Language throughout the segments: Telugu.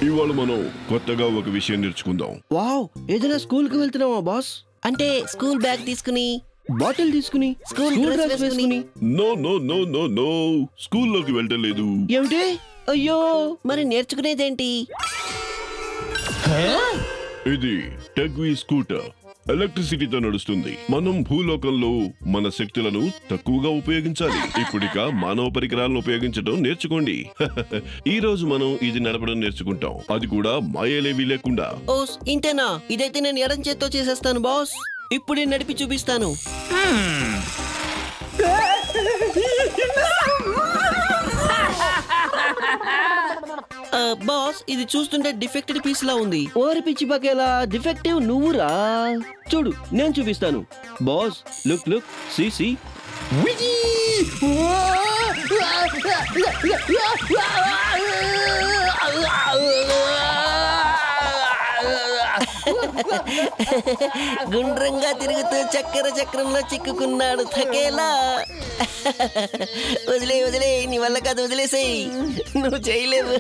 ఇవాళ మనం కొత్తగా ఒక విషయం నేర్చుకుందాం. వావ్, ఏదైనా స్కూల్ కి వెళ్తున్నావా బాస్? అంటే స్కూల్ బ్యాగ్ తీసుకుని, బాటిల్ తీసుకుని, స్కూల్ డ్రెస్ వేసుకుని? No no no no no, స్కూల్లోకి వెళ్ళలేదు. ఏమిటి? అయ్యో, మరి నేర్చుకునేదేంటి? ఇది టెగ్వీ స్కూటర్, ఎలక్ట్రిసిటీతో నడుస్తుంది. మనం భూలోకంలో మన శక్తులను తక్కువగా ఉపయోగించాలి. ఇప్పుడిక మానవ పరికరాలను ఉపయోగించడం నేర్చుకోండి. ఈ రోజు మనం ఇది నడపడం నేర్చుకుంటాం, అది కూడా మాయలేవి లేకుండా. ఓస్, ఇంతేనా? ఇదైతే నేను ఎడం చేత్తో చేసేస్తాను బాస్. ఇప్పుడే నడిపి చూపిస్తాను. బాస్, ఇది చూస్తుంటే డిఫెక్టెడ్ పీస్ లా ఉంది. ఓరి పిచ్చి పకేలా, డిఫెక్టివ్ నువ్వురా. చూడు, నేను చూపిస్తాను. Boss, look look, see see. గుండ్రంగా తిరుగుతూ చక్కెర చక్రంలో చిక్కుకున్నాడు థకేలా. వదిలే వదిలే, నీ వల్ల కాదు, వదిలేసేయ్, నువ్వు చేయలేవు.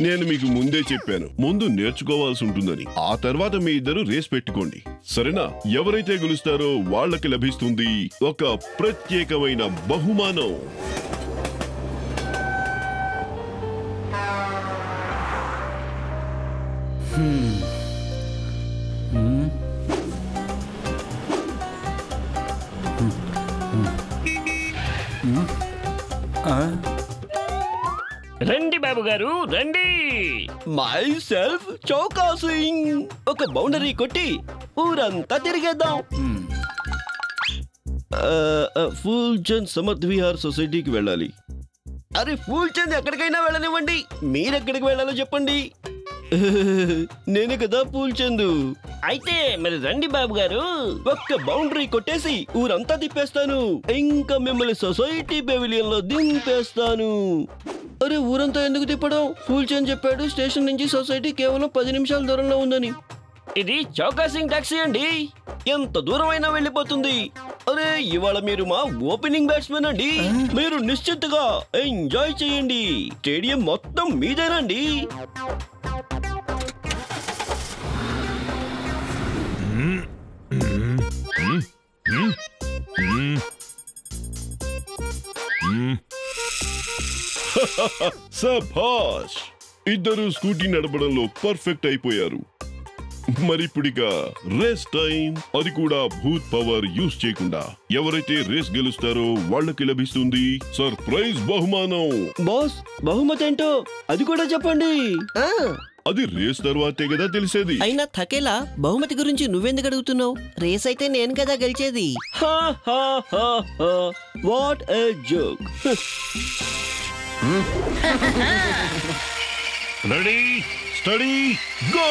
నేను మీకు ముందే చెప్పాను, ముందు నేర్చుకోవాల్సి ఉంటుందని. ఆ తర్వాత మీ ఇద్దరు రేస్ పెట్టుకోండి, సరేనా? ఎవరైతే గెలుస్తారో వాళ్ళకి లభిస్తుంది ఒక ప్రత్యేకమైన బహుమానం. రండి బాబు గారు, రండి. Myself Chauka Singh. ఒక బౌండరీ కొట్టి ఊరంతా తిరిగేద్దాం. ఫుల్ చంద్ సమర్థ్ విహార్ సొసైటీకి వెళ్ళాలి. అరే ఫుల్ చంద్, ఎక్కడికైనా వెళ్ళనివ్వండి, మీరెక్కడికి వెళ్ళాలో చెప్పండి. నేనే కదా ఫుల్ చంద్. అయితే మరి రండి బాబు గారు. ఒక్క బౌండరీ కొట్టేసి ఊరంతా తిప్పేస్తాను. ఇంకా మిమ్మల్ని సొసైటీ పెవిలియన్ లో దింపేస్తాను. అరే ఊరంతా ఎందుకు తిప్పడం? ఫుల్ చంద్ చెప్పాడు స్టేషన్ నుంచి సొసైటీ కేవలం 10 నిమిషాల దూరంలో ఉందని. ఇది చౌకా సింగ్ టాక్సీ అండి. ఎంత దూరమైనా వెళ్ళిపోతుంది. అరే ఇవాళ మీరు మా ఓపెనింగ్ బ్యాట్స్మెన్ అండి. మీరు నిశ్చితగా ఎంజాయ్ చేయండి. స్టేడియం మొత్తం మీదేనండి. సభాష్, ఇద్దరు స్కూటీ నడపడంలో పర్ఫెక్ట్ అయిపోయారు. మరిప్పుడిక రేస్ టైం, అది కూడా భూత్ పవర్ యూజ్ చేయకుండా. ఎవరైతే రేస్ గెలుస్తారో వాళ్ళకి లభిస్తుంది సర్ప్రైజ్ బహుమానం. బాస్, బహుమతి ఏంటో అది కూడా చెప్పండి. అది రేస్ తర్వాతే కదా తెలిసేది. అయినా థకేలా, బహుమతి గురించి నువ్వెందుకు అడుగుతున్నావు? రేస్ అయితే నేను కదా గెలిచేది. What a joke. Ready, study, go.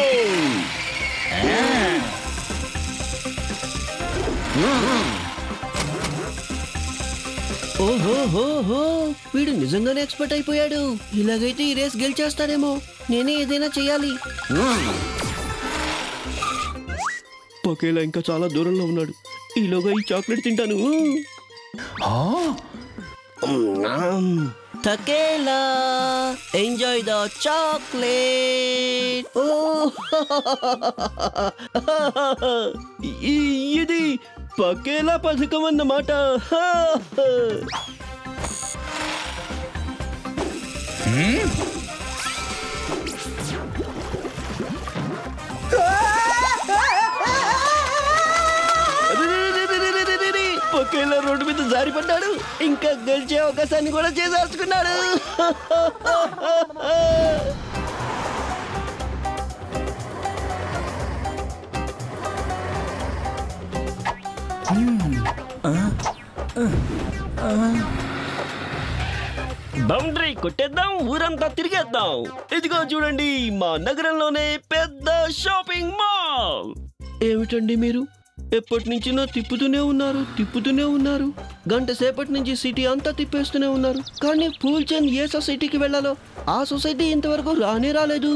ఓహో, వీడు నిజంగానే ఎక్స్పర్ట్ అయిపోయాడు. ఇలాగైతే ఈ రేస్ గెలిచేస్తాడేమో. నేనే ఏదైనా చెయ్యాలి. పకేలా ఇంకా చాలా దూరంలో ఉన్నాడు. ఈలోగా ఈ చాక్లెట్ తింటాను. థకేలా, ఎంజాయ్ ద చాక్లెట్. ఇది పకేలా పథకం అన్నమాట. పకేలా రోడ్డు మీద జారిపడ్డాడు. ఇంకా గెలిచే అవకాశాన్ని కూడా చేసేసుకున్నాడు. బౌండరీ కొట్టేద్దాం, ఊరంతా తిరిగేద్దాం. ఇదిగో చూడండి, మా నగరంలోనే పెద్ద షాపింగ్ మాల్. ఏమిటండి మీరు? ఎప్పటి నుంచి తిప్పుతూనే ఉన్నారు. గంట సేపటి నుంచి సిటీ అంతా తిప్పేస్తూనే ఉన్నారు. కానీ ఫూల్ చంద్ ఏ సొసైటీకి వెళ్ళాలో ఆ సొసైటీ ఇంతవరకు రానే రాలేదు.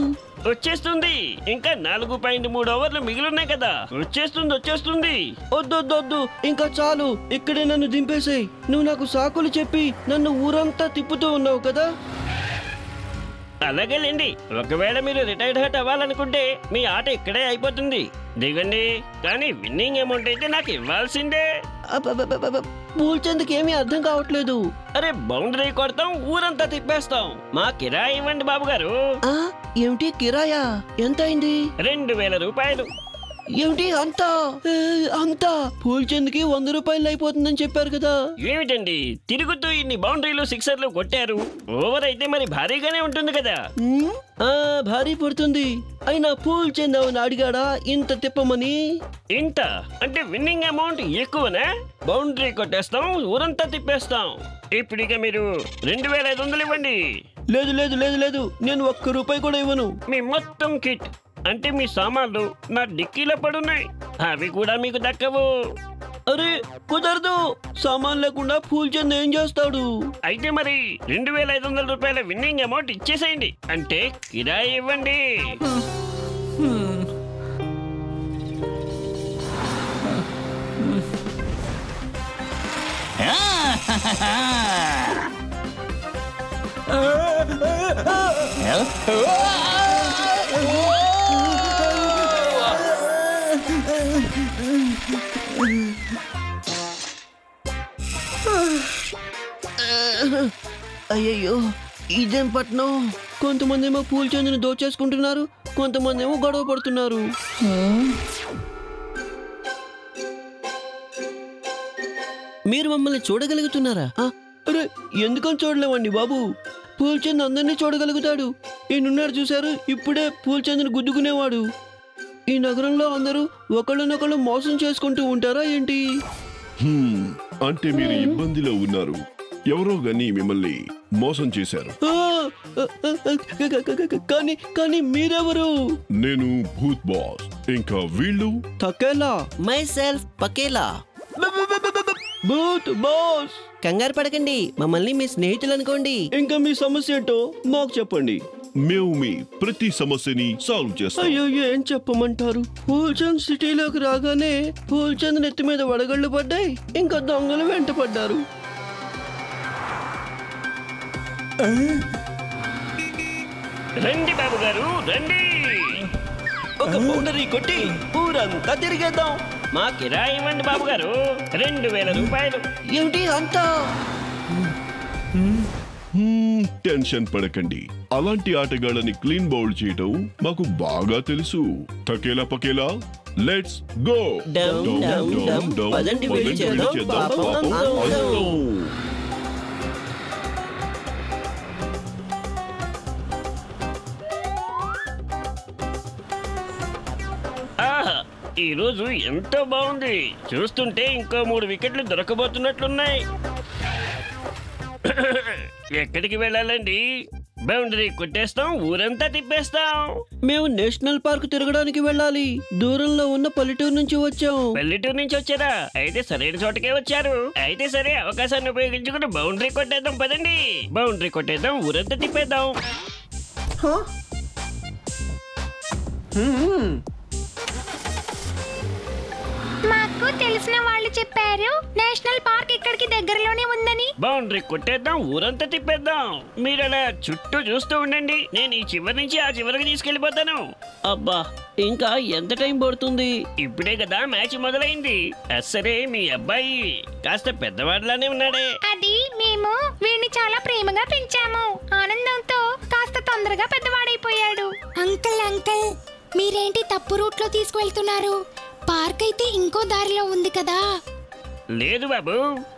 వచ్చేస్తుంది. ఇంకా 4.3 అవర్లు మిగిలిన్నాయి కదా. వచ్చేస్తుంది. వద్దు, ఇంకా చాలు. ఇక్కడే నన్ను దింపేసేయ్. నువ్వు నాకు సాకులు చెప్పి నన్ను ఊరంతా తిప్పుతూ ఉన్నావు కదా. అలాగేలేండి. ఒకవేళ మీరు రిటైర్డ్ హట్ అవ్వాలనుకుంటే మీ ఆట ఇక్కడే అయిపోతుంది. దిగండి. కానీ విన్నింగ్ అమౌంట్ అయితే నాకు ఇవ్వాల్సిందే. పూల్చందుకు ఏమీ అర్థం కావట్లేదు. అరే బౌండరీ కొడతాం, ఊరంతా తిప్పేస్తాం. మా కిరాయి ఇవ్వండి బాబు గారు. ఏమిటి కిరాయా? ఎంత అయింది? 2000 రూపాయలు. ఏమిటి అంతా? అంతా పూల్చందుకి 100 రూపాయలు అయిపోతుందని చెప్పారు కదా. ఏమిటండి తిరుగుతూ ఇన్ని బౌండరీలు సిక్సర్లు కొట్టారు? ఓవర్ అయితే మరి భారీగానే ఉంటుంది కదా. భారీ పడుతుంది. అయినా పూల్చంద్ అవును అడిగాడా ఇంత తిప్పమని? ఇంత అంటే విన్నింగ్ అమౌంట్ ఎక్కువనా? బౌండరీ కొట్టేస్తాం, ఊరంతా తిప్పేస్తాం. ఇప్పుడిక మీరు 2500 ఇవ్వండి. లేదు లేదు లేదు లేదు, నేను 1 రూపాయి కూడా ఇవ్వను. మీ మొత్తం కిట్ అంటే మీ సామాన్లు నా డిక్కీలో పడున్నాయి. అవి కూడా మీకు దక్కవు. అరే కుదరదు. సామాన్ లేకుండా పూల్చంద్ ఏం చేస్తాడు? అయితే మరి 2500 రూపాయల విన్నింగ్ అమౌంట్ ఇచ్చేసేయండి. అంటే కిరాయి ఇవ్వండి. అయ్యయ్యో ఇదేం పట్నం. కొంతమంది ఏమో పూల్చంద్ని దోచేసుకుంటున్నారు, కొంతమంది ఏమో గొడవ పడుతున్నారు. మీరు మమ్మల్ని చూడగలుగుతున్నారా? అరే ఎందుకని చూడలేమండి బాబు. పూల్చంద్ అందరినీ చూడగలుగుతాడు. ఈయనున్నాడు చూశారు, ఇప్పుడే పూల్చంద్ని గుద్దుకునేవాడు. ఈ నగరంలో అందరూ ఒకళ్ళనొకళ్ళు మోసం చేసుకుంటూ ఉంటారా ఏంటి? అంటే మీరు ఇబ్బందిలో ఉన్నారు. ఎవరో గాని మిమ్మల్ని మోసం చేశారు. కానీ కానీ మీరెవరు? నేను భూత్ బాస్. ఇంకా వీళ్ళు తకేలా. మై సెల్ఫ్ పకేలా. భూత్ బాస్. కంగారు పడకండి, మమ్మల్ని మీ స్నేహితులు అనుకోండి. ఇంకా మీ సమస్య ఏంటో మాకు చెప్పండి. మేము మీ ప్రతి సమస్యని సాల్వ్ చేస్తాం. అయ్యో ఏం చెప్పమంటారు? పూల్చంద్ సిటీలోకి రాగానే పూల్చంద్ నెత్తి మీద వడగళ్ళు పడ్డాయి, ఇంకా దొంగలు వెంట పడ్డారు. రండి బాబు గారు రండి. ఒక బౌండరీ కొట్టి ఊరంతా తిరిగేద్దాం. మా కిరాయి ఇవ్వండి బాబు గారు. 2000 రూపాయలు. ఏమిటి అంతా? టెన్షన్ పడకండి. అలాంటి ఆటగాళ్ళని క్లీన్ బౌల్ చేయటం మాకు బాగా తెలుసు. తకేలా పకేలా లెట్స్ గో. పదండి వెళ్ళి చేద్దాం. పాపం అందం. ఆహా ఈ రోజు ఎంతో బాగుంది. చూస్తుంటే ఇంకో 3 వికెట్లు దొరకబోతున్నట్లున్నాయి. ఎక్కడికి వెళ్ళాలండి? బౌండరీ కొట్టేస్తాం, ఊరంతా తిప్పేస్తాం. మేము నేషనల్ పార్క్ తిరగడానికి వెళ్ళాలి. దూరంలో ఉన్న పల్లెటూరు నుంచి వచ్చాం. పల్లెటూరు నుంచి వచ్చారా? అయితే సరైన చోటకే వచ్చారు. అయితే సరే, అవకాశాన్ని ఉపయోగించుకుని బౌండరీ కొట్టేద్దాం. పదండి, బౌండరీ కొట్టేద్దాం, ఊరంతా తిప్పేద్దాం. మాకు తెలిసిన వాళ్ళు చెప్పారు నేషనల్ పార్క్ ఇక్కడికి దగ్గరలోనే ఉందని. బౌండరీ కొట్టేద్దాం, ఊరంతా తిప్పేద్దాం. మీరు అలా చుట్టూ చూస్తూ ఉండండి. నేను ఈ చివరి నుంచి ఆ చివరికి తీసుకెళ్లిపోతాను. అబ్బా ఇంకా ఎంత టైం పడుతుంది? ఇప్పుడే కదా మ్యాచ్ మొదలైంది. సరే, మీ అబ్బాయి కాస్త పెద్దవాడిలానే ఉన్నాడే. అది మేము వీడిని చాలా ప్రేమగా పెంచాము. ఆనందంతో కాస్త తొందరగా పెద్దవాడైపోయాడు. అంకుల్ అంకుల్, మీరేంటి తప్పు రూట్ లో తీసుకువెళ్తున్నారు? పార్క్ అయితే ఇంకో దారిలో ఉంది కదా. లేదు బాబు,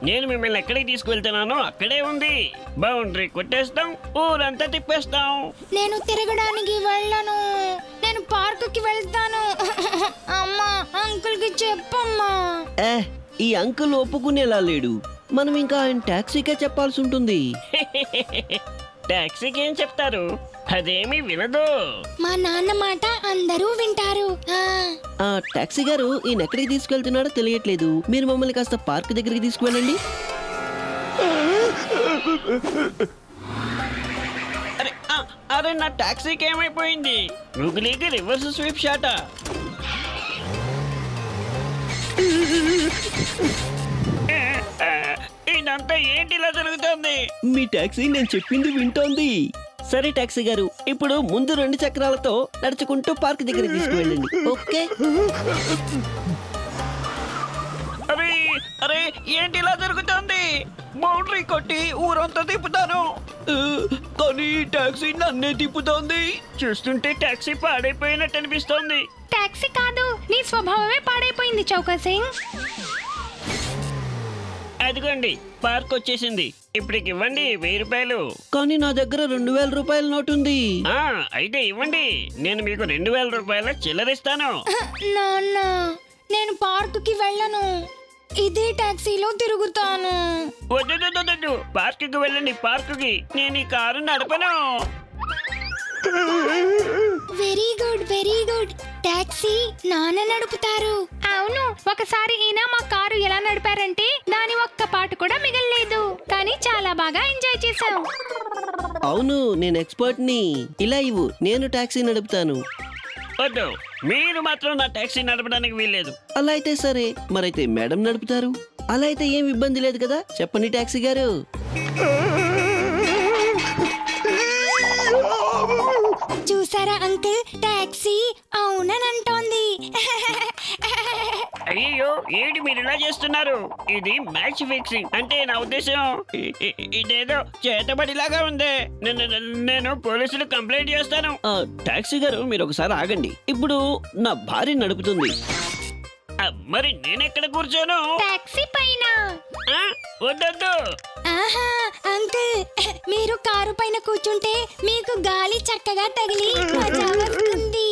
నేను మిమ్మల్ని ఎక్కడికి తీసుకువెళ్తున్నానో అక్కడే ఉంది. బౌండరీ కొట్టేస్తాం, ఊరంతా తిప్పేస్తాం. నేను తిరగడానికి వెళ్ళను, నేను పార్కుకి వెళ్తాను. అమ్మా, అంకుల్ కి చెప్పమ్మా. ఈ అంకుల్ ఒప్పుకునేలా లేడు. మనం ఇంకా ఆయన టాక్సీకే చెప్పాల్సి ఉంటుంది. టాక్సీకి ఏం చెప్తారు? అదేమీ వినదు. మా నాన్న మాట అందరూ వింటారు. టాక్సీ గారు ఈయన ఎక్కడికి తీసుకెళ్తున్నాడో తెలియట్లేదు. మీరు మమ్మల్ని కాస్త పార్క్ దగ్గరికి తీసుకువెళ్ళండి. అరే నా టాక్సీకి ఏమైపోయింది? గూగులీకి రివర్స్ స్వీప్ షాటా? ఇదంతా ఏంటి ఇలా జరుగుతుంది? మీ టాక్సీ నేను చెప్పింది వింటోంది. సరే టాక్సీ గారు, ఇప్పుడు ముందు 2 చక్రాలతో నడుచుకుంటూ పార్క్ దగ్గర తీసుకువెళ్ళండి. ఓకే? అరే అరే ఏంటి ఇలా జరుగుతుంది? బౌండరీ కొట్టి ఊరంతా తిప్పుతాను, కానీ టాక్సీ నన్నే తిప్పుతోంది. చూస్తుంటే టాక్సీ పాడైపోయినట్టు అనిపిస్తోంది. టాక్సీ కాదు, నీ స్వభావమే పాడైపోయింది చౌకా సింగ్. అదిగోండి పార్క్ వచ్చేసింది. ఇప్పటికి ఇవ్వండి 1000 రూపాయలు. కానీ నా దగ్గర 2000 రూపాయల నోటు ఉంది. అయితే ఇవ్వండి, నేను మీకు 2000 రూపాయల చిల్లరిస్తాను. నాన్న, నేను పార్కుకి వెళ్ళను, ఇదే టాక్సీలో తిరుగుతాను. వద్దు, పార్కుకి వెళ్ళండి, పార్కుకి. నేను ఈ కారు నడపను. Very good, very good. Taxi నాన్న నడుపుతారు. అవును, ఒకసారి ఈయన మా కారు ఎలా నడిపారంటే దాని ఒక్క పాటు కూడా మిగలలేదు, కానీ చాలా బాగా ఎంజాయ్ చేశాం. అవును, నేను ఎక్స్పర్ట్ ని. ఇలా ఇవ్వు, నేను టాక్సీ నడుపుతాను. వద్దు, మీరు మాత్రం నా టాక్సీ నడపడానికి వీల్లేదు. అలా అయితే సరే, మరైతే మేడం నడుపుతారు. అలా అయితే ఏం ఇబ్బంది లేదు కదా? చెప్పండి టాక్సీ గారు. చూసారా అంకుల్, టాక్సీ అవుననంటోంది. అయ్యో ఏంటి మీరు ఇలా చేస్తున్నారు? ఇది మ్యాచ్ ఫిక్సింగ్. అంటే నా ఉద్దేశం ఇదేదో చేతబడిలాగా ఉంది. నేను పోలీసులు కంప్లైంట్ చేస్తాను. టాక్సీ గారు, మీరు ఒకసారి ఆగండి. ఇప్పుడు నా భార్య నడుపుతుంది. మరి నేనెక్కడ కూర్చోను? టాక్సీ పైన. వద్దొద్దు. ఆహా అంకుల్, మీరు కారు పైన కూర్చుంటే మీకు గాలి చక్కగా తగిలి మజా వస్తుంది.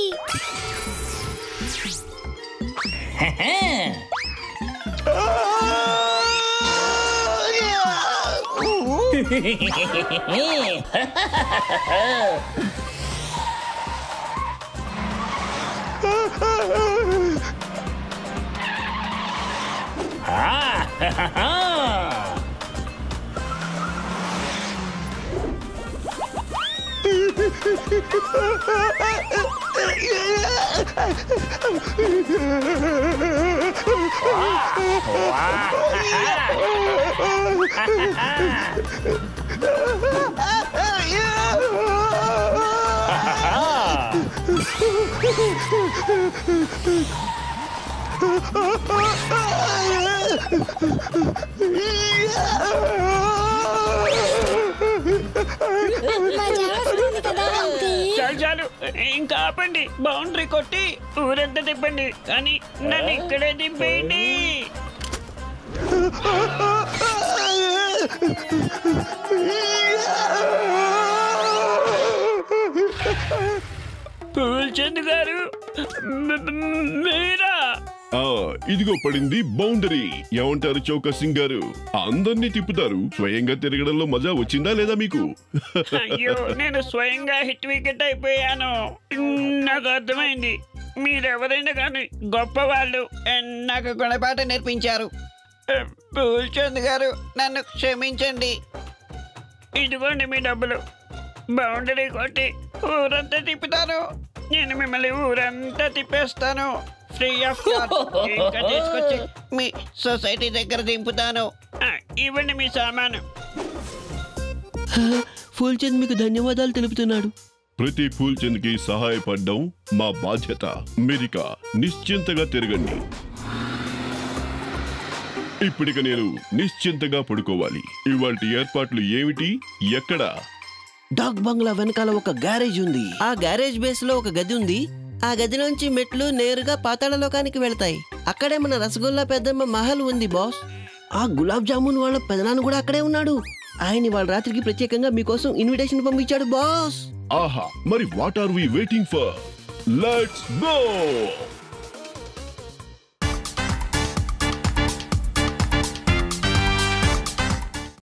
చాలు, ఇంకా ఆపండి. బౌండరీ కొట్టి ఊరంతా తిప్పండి, కానీ నన్ను ఇక్కడే దింపేయండి. పూల్చంద్ గారు, మీరా? ఇదిగో పడింది బౌండరీ. ఏమంటారు చౌకా సింగ్ గారు? అందరినీ తిప్పుతారు. స్వయంగా తిరగడంలో మజా వచ్చిందా లేదా మీకు? అయ్యో, నేను స్వయంగా హిట్ వికెట్ అయిపోయాను. నాకు అర్థమైంది, మీరెవరైనా కానీ గొప్పవాళ్ళు. నాకు గుణపాఠం నేర్పించారు. పూల్చంద్ గారు, నన్ను క్షమించండి. ఇదిగోండి మీ డబ్బులు. బౌండరీ కొట్టి ఊరంతా తిప్పుతాను. నేను మిమ్మల్ని ఊరంతా తిప్పేస్తాను. Free of charge. ఇంకా తీసుకొచ్చి మీ సొసైటీ దగ్గర దింపుతాను. ఇవ్వండి మీ సామాను. ఫూల్చంద్ మీకు ధన్యవాదాలు తెలుపుతున్నాడు. ప్రతి ఫూల్చంద్ కి సహాయపడడం మా బాధ్యత. మీరిక నిశ్చింతగా తిరగండి. ఇప్పటిక నేను నిశ్చింతగా పడుకోవాలి. ఇవాల్టి ఏర్పాట్లు ఏమిటి? ఎక్కడ? డాక్ బంగ్లా వెనకాల ఒక గ్యారేజ్ ఉంది. ఆ గ్యారేజ్ బేస్ లో ఒక గది ఉంది. ఆ గదిలోంచి మెట్లు నేరుగా పాతాళ లోకానికి వెళ్తాయి. అక్కడే మన రసగుల్లా పెద్దమ్మ మహల్ ఉంది బాస్. ఆ గులాబ్ జామున్ వాళ్ళ పెదనాన్న కూడా అక్కడే ఉన్నాడు. ఆయన వాళ్ళ రాత్రికి ప్రత్యేకంగా మీకోసం ఇన్విటేషన్ పంపించాడు బాస్. ఆహా, మరి what are we waiting for? Let's go!